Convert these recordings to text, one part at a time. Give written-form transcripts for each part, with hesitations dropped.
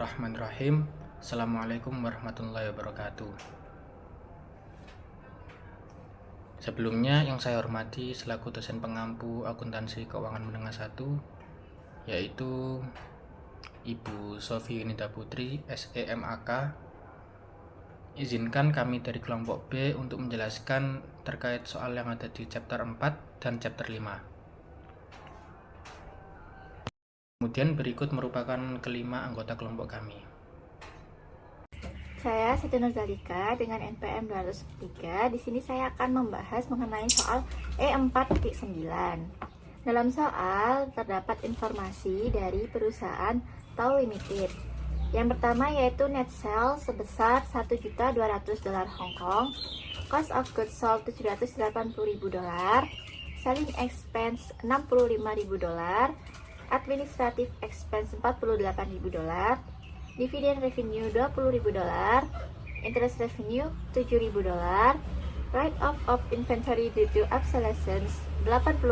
Bismillahirrahmanirrahim. Assalamualaikum warahmatullahi wabarakatuh. Sebelumnya yang saya hormati selaku dosen pengampu akuntansi keuangan menengah 1, yaitu Ibu Sofi Yunita Putri, SEMAK. Izinkan kami dari kelompok B untuk menjelaskan terkait soal yang ada di chapter 4 dan chapter 5. Kemudian berikut merupakan kelima anggota kelompok kami. Saya Siti Nurzalika dengan NPM 203. Di sini saya akan membahas mengenai soal E4.9. Dalam soal terdapat informasi dari perusahaan TAU Limited. Yang pertama yaitu net sales sebesar $1.200.000 Hong Kong, cost of goods sold $780.000, selling expense $65.000, administrative expense $48.000, dividend revenue $20.000, interest revenue $7.000, write off of inventory due to obsolescence $80.000,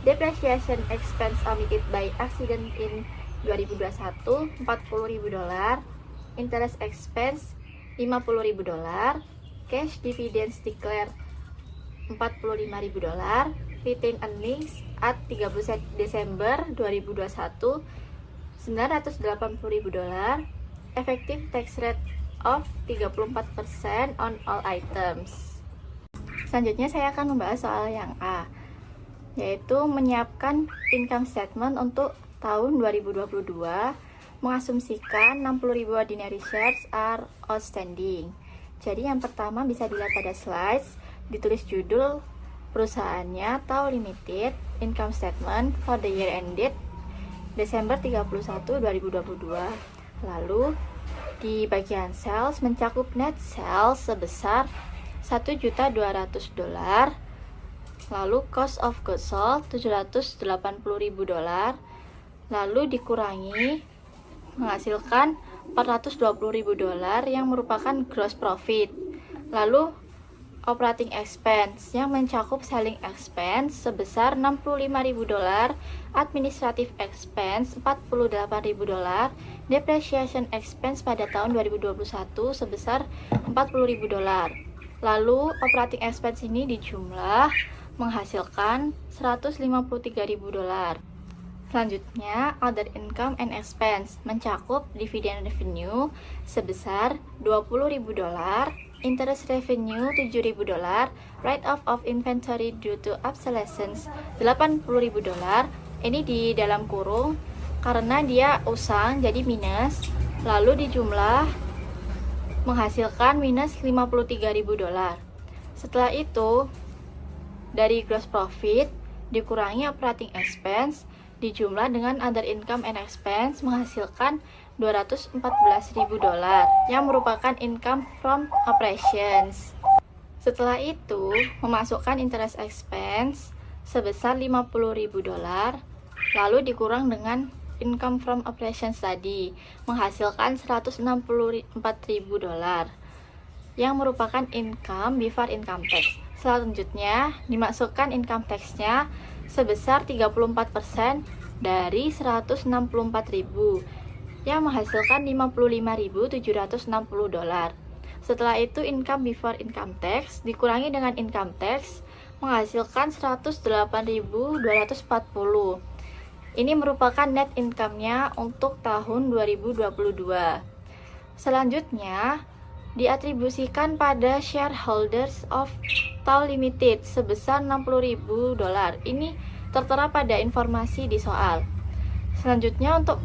depreciation expense omitted by accident in 2021 $40.000, interest expense $50.000, cash dividends declared $45.000, retained earnings at 31 Desember 2021 $980.000, effective tax rate of 34% on all items. Selanjutnya saya akan membahas soal yang A, yaitu menyiapkan income statement untuk tahun 2022, mengasumsikan 60.000 ordinary shares are outstanding. Jadi yang pertama bisa dilihat pada slides, ditulis judul perusahaannya TAU Limited, income statement for the year ended Desember 31, 2022. Lalu di bagian sales mencakup net sales sebesar $1.200.000, lalu cost of goods sold $780.000, lalu dikurangi menghasilkan $420.000 yang merupakan gross profit. Lalu operating expense yang mencakup selling expense sebesar $65.000, administrative expense $48.000, depreciation expense pada tahun 2021 sebesar $40.000. Lalu operating expense ini dijumlah menghasilkan $153.000. Selanjutnya, other income and expense mencakup dividend revenue sebesar $20.000, interest revenue $7.000, write-off of inventory due to obsolescence $80.000. Ini di dalam kurung karena dia usang jadi minus, lalu dijumlah menghasilkan minus $53.000. Setelah itu, dari gross profit dikurangi operating expense dijumlah dengan other income and expense menghasilkan $214.000 yang merupakan income from operations. Setelah itu, memasukkan interest expense sebesar $50.000 lalu dikurang dengan income from operations tadi menghasilkan $164.000 yang merupakan income before income tax. Selanjutnya, dimasukkan income tax-nya sebesar 34% dari $164.000 yang menghasilkan $55.760. Setelah itu income before income tax dikurangi dengan income tax menghasilkan $108.240. Ini merupakan net income-nya untuk tahun 2022. Selanjutnya diatribusikan pada shareholders of TAU Limited sebesar $60.000. Ini tertera pada informasi di soal. Selanjutnya untuk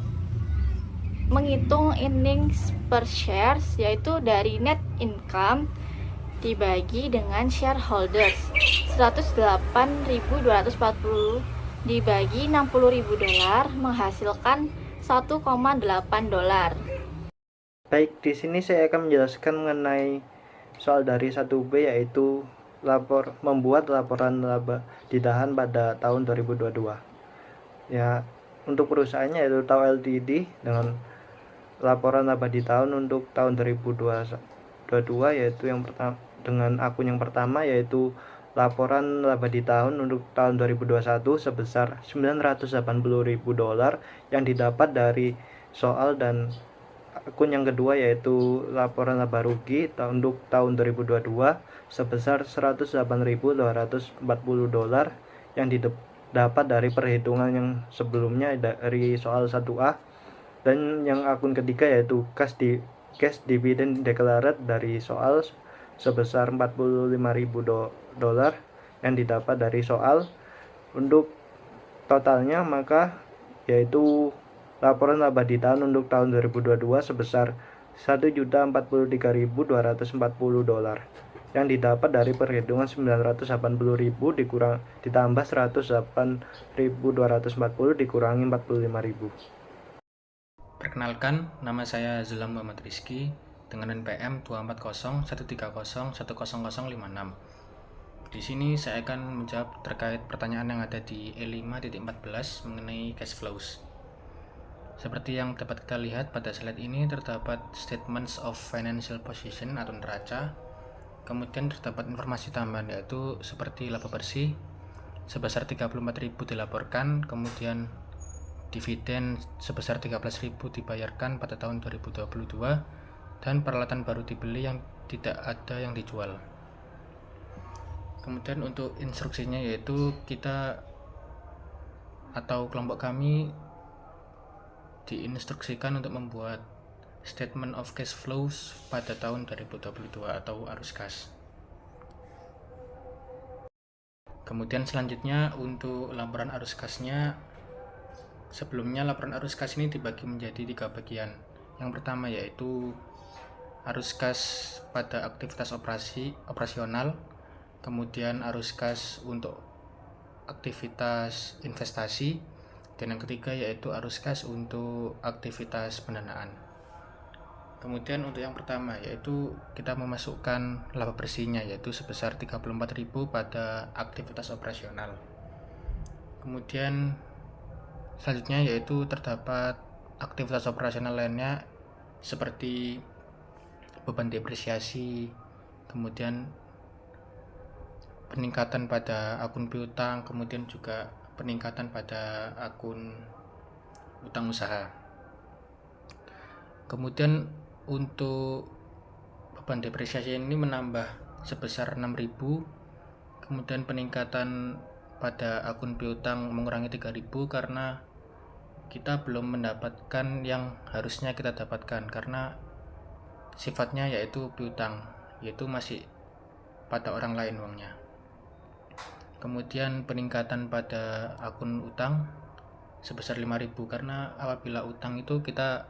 menghitung earnings per shares yaitu dari net income dibagi dengan shareholders $108.240 dibagi $60.000 menghasilkan $1,8. Baik, di sini saya akan menjelaskan mengenai soal dari 1B yaitu membuat laporan laba ditahan pada tahun 2022. Ya, untuk perusahaannya yaitu TAU Ltd dengan laporan laba di tahun untuk tahun 2022 yaitu yang pertama dengan akun yang pertama yaitu laporan laba di tahun untuk tahun 2021 sebesar $980.000 yang didapat dari soal, dan akun yang kedua yaitu laporan laba rugi untuk tahun 2022 sebesar $108.240 yang didapat dari perhitungan yang sebelumnya dari soal 1A, dan yang akun ketiga yaitu cash dividend declared dari soal sebesar $45.000 yang didapat dari soal. Untuk totalnya maka yaitu laporan laba di tahun untuk tahun 2022 sebesar $1.043.240 yang didapat dari perhitungan 980.000 ditambah 108.240 dikurangi 45.000. Perkenalkan, nama saya Zulam Muhammad Rizky dengan NPM 24013010056. Di sini saya akan menjawab terkait pertanyaan yang ada di E5.14 mengenai cash flows. Seperti yang dapat kita lihat pada slide ini, terdapat statements of financial position atau neraca. Kemudian terdapat informasi tambahan yaitu seperti laba bersih sebesar 34.000 dilaporkan, kemudian dividen sebesar 13.000 dibayarkan pada tahun 2022, dan peralatan baru dibeli yang tidak ada yang dijual. Kemudian untuk instruksinya yaitu kita atau kelompok kami diinstruksikan untuk membuat statement of cash flows pada tahun 2022 atau arus kas. Kemudian selanjutnya untuk laporan arus kasnya, sebelumnya laporan arus kas ini dibagi menjadi 3 bagian. Yang pertama yaitu arus kas pada aktivitas operasional, kemudian arus kas untuk aktivitas investasi, dan yang ketiga yaitu arus kas untuk aktivitas pendanaan. Kemudian untuk yang pertama yaitu kita memasukkan laba bersihnya yaitu sebesar 34.000 pada aktivitas operasional. Kemudian selanjutnya yaitu terdapat aktivitas operasional lainnya seperti beban depresiasi, kemudian peningkatan pada akun piutang, kemudian juga peningkatan pada akun utang usaha. Kemudian untuk beban depresiasi ini menambah sebesar 6.000, kemudian peningkatan pada akun piutang mengurangi 3.000 karena kita belum mendapatkan yang harusnya kita dapatkan karena sifatnya yaitu piutang, yaitu masih pada orang lain uangnya. Kemudian peningkatan pada akun utang sebesar 5.000 karena apabila utang itu kita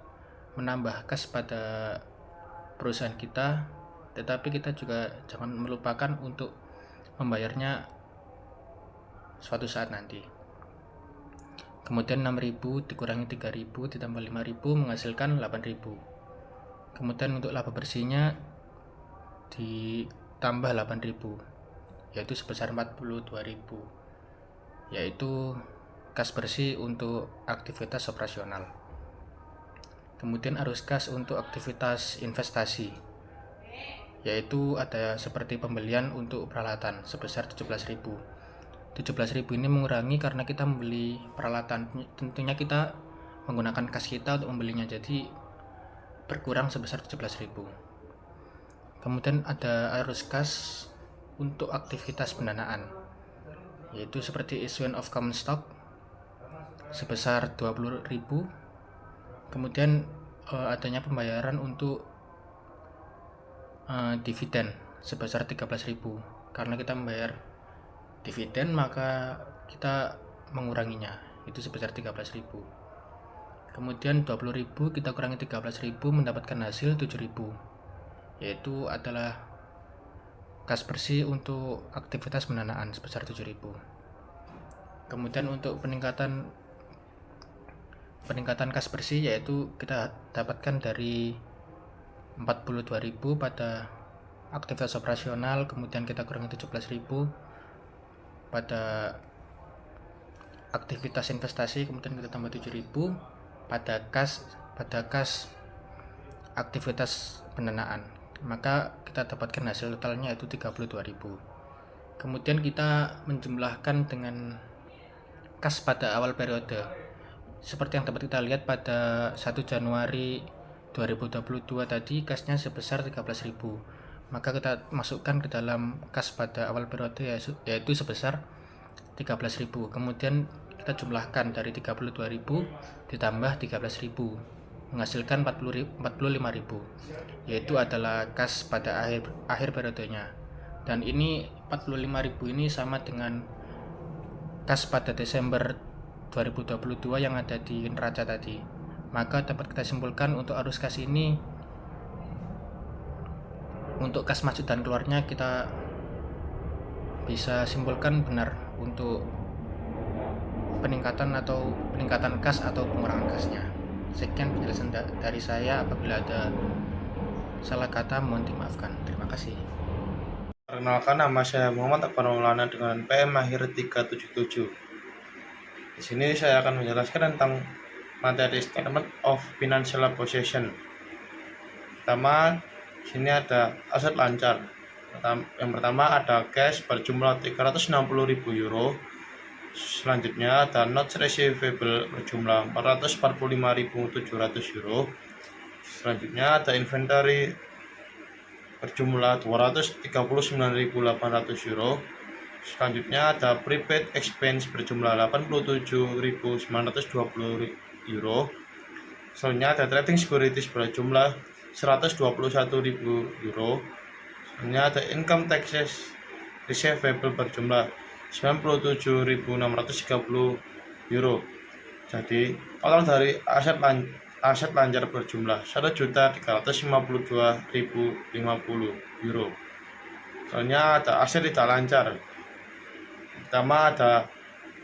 menambah kas pada perusahaan kita, tetapi kita juga jangan melupakan untuk membayarnya suatu saat nanti. Kemudian 6.000 dikurangi 3.000 ditambah 5.000 menghasilkan 8.000. Kemudian untuk laba bersihnya ditambah 8.000 yaitu sebesar 42.000, yaitu kas bersih untuk aktivitas operasional. Kemudian arus kas untuk aktivitas investasi, yaitu ada seperti pembelian untuk peralatan sebesar 17.000. 17.000 ini mengurangi karena kita membeli peralatan, tentunya kita menggunakan kas kita untuk membelinya, jadi berkurang sebesar 17.000. Kemudian ada arus kas untuk aktivitas pendanaan, yaitu seperti issuance of common stock sebesar 20.000. Kemudian adanya pembayaran untuk dividen sebesar 13.000. Karena kita membayar dividen maka kita menguranginya, itu sebesar 13.000. Kemudian 20.000 kita kurangi 13.000 mendapatkan hasil 7.000, yaitu adalah kas bersih untuk aktivitas pendanaan sebesar 7.000. Kemudian untuk peningkatan kas bersih yaitu kita dapatkan dari 42.000 pada aktivitas operasional, kemudian kita kurangi 17.000 pada aktivitas investasi, kemudian kita tambah 7.000 pada kas aktivitas pendanaan, maka kita dapatkan hasil totalnya yaitu 32.000. Kemudian kita menjumlahkan dengan kas pada awal periode, seperti yang dapat kita lihat pada 1 Januari 2022 tadi kasnya sebesar 13.000. Maka kita masukkan ke dalam kas pada awal periode yaitu sebesar 13.000. Kemudian kita jumlahkan dari 32.000 ditambah 13.000 menghasilkan 45.000, yaitu adalah kas pada akhir periodenya. Dan ini 45.000 ini sama dengan kas pada Desember 2022 yang ada di neraca tadi. Maka dapat kita simpulkan untuk arus kas ini, untuk kas masuk dan keluarnya kita bisa simpulkan benar untuk peningkatan kas atau pengurangan kasnya. Sekian penjelasan dari saya. Apabila ada salah kata mohon dimaafkan. Terima kasih. Perkenalkan, nama saya Muhammad Akbar Maulana dengan PM akhir 377. Di sini saya akan menjelaskan tentang materi Statement of Financial Position. Pertama, di sini ada aset lancar. Yang pertama ada cash berjumlah 360.000 euro. Selanjutnya ada notes receivable berjumlah 445.700 euro. Selanjutnya ada inventory berjumlah 239.800 euro. Selanjutnya ada prepaid expense berjumlah 87.920 euro. Selanjutnya ada trading securities berjumlah 121.000 euro. Selanjutnya ada income taxes receivable berjumlah 97.630 euro. Jadi total dari aset lancar berjumlah 1.352.050 euro. Soalnya ada aset tidak lancar. Pertama ada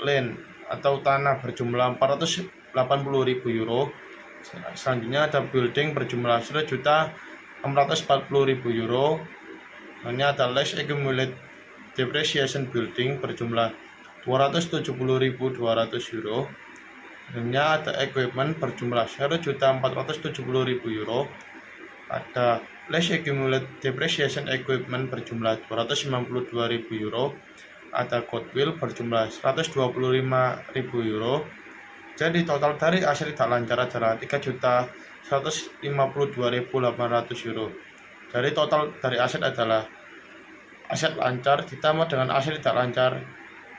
land atau tanah berjumlah 480.000 euro. Selanjutnya ada building berjumlah 1.640.000 euro. Selanjutnya ada lease accumulated depreciation building berjumlah 270.200 euro. Selanjutnya ada equipment berjumlah 1.470.000 euro. Ada lease accumulated depreciation equipment berjumlah 292.000 euro. Ada goodwill berjumlah 125.000 euro. Jadi total dari aset tidak lancar adalah 3.152.800 euro. Jadi total dari aset adalah aset lancar ditambah dengan aset tidak lancar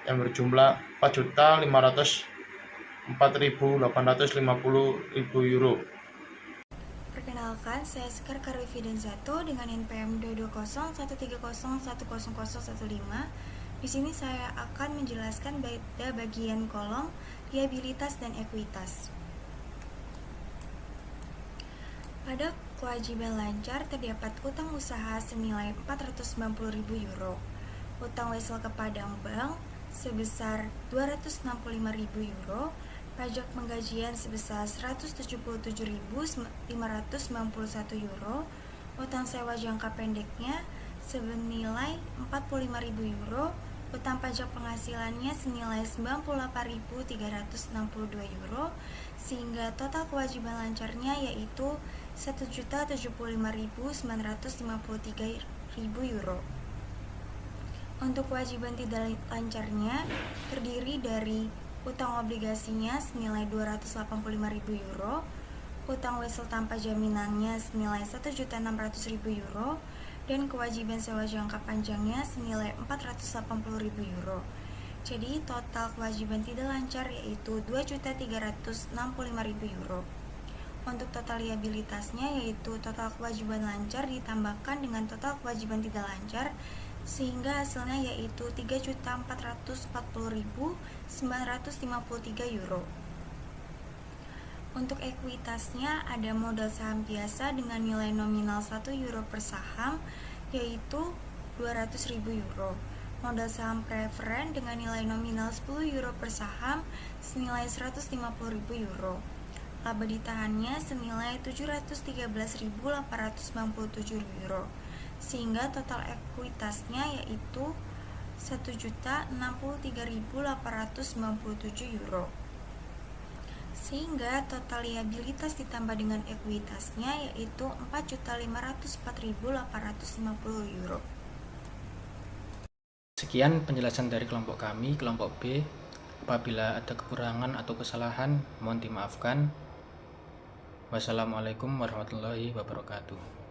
yang berjumlah 4.504.850 euro. Perkenalkan, saya Sekar Karwifiden 1 dengan NPM 22013010015. Di sini saya akan menjelaskan pada bagian kolom liabilitas dan ekuitas. Pada kewajiban lancar terdapat utang usaha senilai 490.000 euro, utang wesel kepada bank sebesar 265.000 euro, pajak penggajian sebesar 177.591 euro, utang sewa jangka pendeknya senilai 45.000 euro, utang pajak penghasilannya senilai 98.362 euro, sehingga total kewajiban lancarnya yaitu 1.075.953 euro. Untuk kewajiban tidak lancarnya terdiri dari utang obligasinya senilai 285.000 euro, utang wesel tanpa jaminannya senilai 1.600.000 euro, dan kewajiban sewa jangka panjangnya senilai 480.000 euro. Jadi total kewajiban tidak lancar yaitu 2.365.000 euro. Untuk total liabilitasnya yaitu total kewajiban lancar ditambahkan dengan total kewajiban tidak lancar, sehingga hasilnya yaitu 3.440.953 euro. Untuk ekuitasnya ada modal saham biasa dengan nilai nominal 1 euro per saham yaitu 200.000 euro. Modal saham preferen dengan nilai nominal 10 euro per saham senilai 150.000 euro. Laba ditahannya senilai 713.897 euro, sehingga total ekuitasnya yaitu 1.063.897 euro. Sehingga total liabilitas ditambah dengan ekuitasnya yaitu 4.504.850 euro. Sekian penjelasan dari kelompok kami, kelompok B. Apabila ada kekurangan atau kesalahan, mohon dimaafkan. Wassalamualaikum warahmatullahi wabarakatuh.